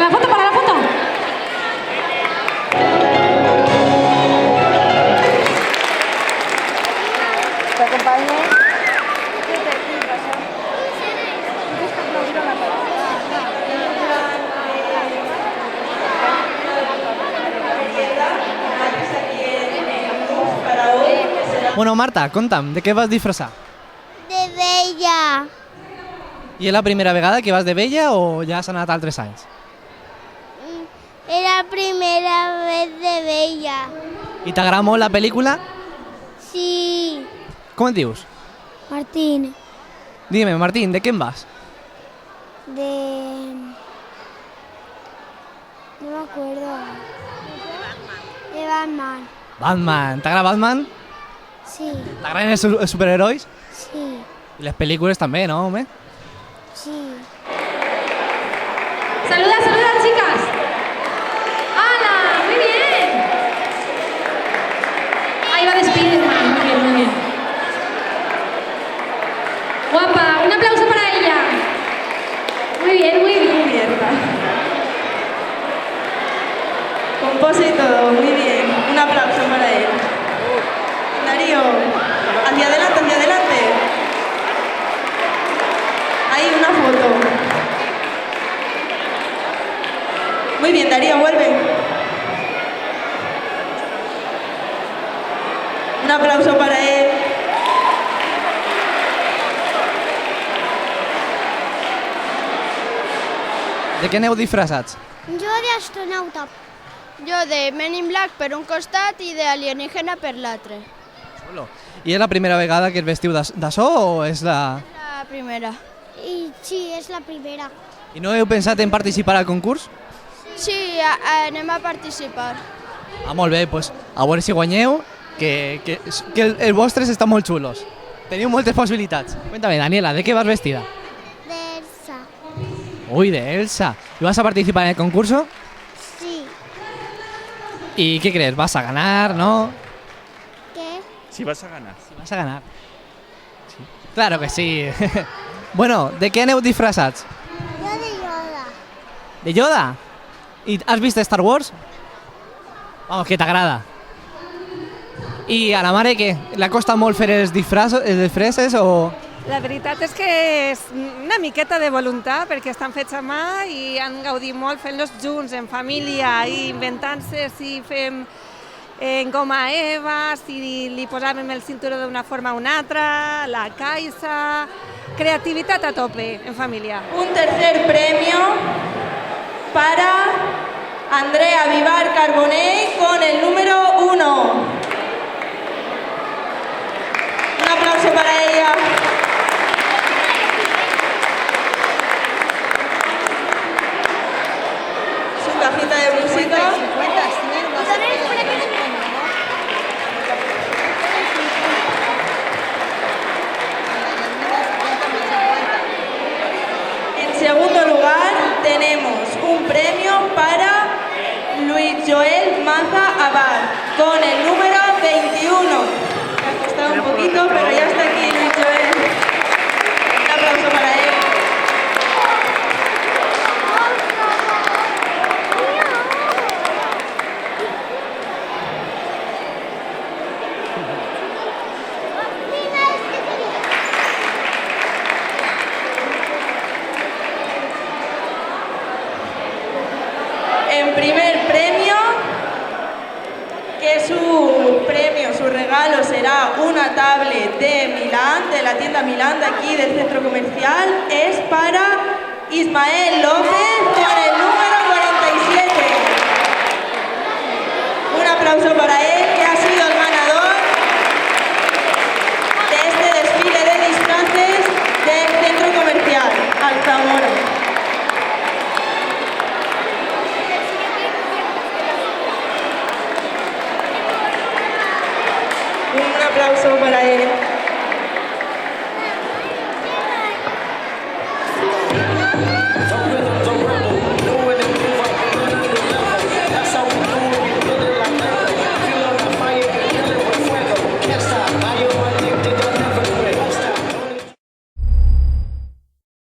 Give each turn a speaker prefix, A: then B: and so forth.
A: la foto, para la foto.
B: ¿Te acompaño?
C: Bueno, Marta, conta'm, de què vas disfressar?
D: De Bella.
C: I és la primera vegada que vas de vella o ja has anat altres anys?
D: Era la primera vez de Bella.
C: I t'agrada molt la pel·lícula?
D: Sí.
C: Com et dius?
D: Martín.
C: Dime, Martín, de què en vas?
D: De... No me acuerdo. De Batman.
C: Batman. T'agrada Batman?
D: Sí.
C: T'agraden els superherois?
D: Sí.
C: I les pel·lícules també, no, home?
D: Sí.
A: Saluda, saluda, chicas. ¡Hala! ¡Muy bien! Ahí va Spiderman. Muy bien, muy bien. Guapa, un aplauso para ella. Muy bien, muy bien.
B: Mierda. Con pose y todo, muy bien. Un aplauso para él. Darío, hacia adelante, hacia adelante. Ahí, una foto. Muy bien, Darío, vuelve. Un aplauso para él.
C: De què aneu disfressats?
D: Jo d'astronauta.
E: Jo de Men in Black per un costat i d'alienígena per l'altre.
C: Xulo. I és la primera vegada que et vestiu d'açò o és la...
E: La primera.
D: I sí, és la primera.
C: I no heu pensat en participar al concurs?
E: Sí, anem a participar.
C: Ah, molt bé, doncs a veure si guanyeu, que els vostres estan molt xulos. Teniu moltes possibilitats. Cuéntame, Daniela, ¿de qué vas vestida?
D: D'Elsa.
C: Uy, de Elsa. ¿Y vas a participar en el concurso?
D: Sí.
C: ¿Y qué crees? ¿Vas a ganar, no?
D: Què?
F: Si vas a ganar.
C: Si vas a ganar. Sí. Claro que sí. Bueno, ¿de qué aneu disfressats?
D: Jo de Yoda.
C: ¿De Yoda? ¿Y has visto Star Wars? Vamos, que t'agrada. I a la mare què? La costa molt fer els disfresses o...?
G: La veritat és que és una miqueta de voluntat perquè estan fets a mà i han gaudit molt fent-los junts, en família, i inventant-se si fem en goma eva, si li posàvem el cinturó d'una forma o una altra, la caixa... Creativitat a tope, en família.
B: Un tercer premio para Andrea Vivar Carbonell con el número 1. Un aplauso para ella. Su cajita de música. En segundo lugar tenemos un premio para Luis Joel Maza Abad con el número 21. Me ha costado un poquito, pero ya está aquí Luis Joel. Un aplauso para él. En primer premio, que su regalo será una tablet de Milán, de la tienda Milán de aquí del centro comercial, es para Ismael López con el número 47. Un aplauso para él, que ha sido el ganador de este desfile de disfraces del centro comercial Alzamora. Un aplauso para él.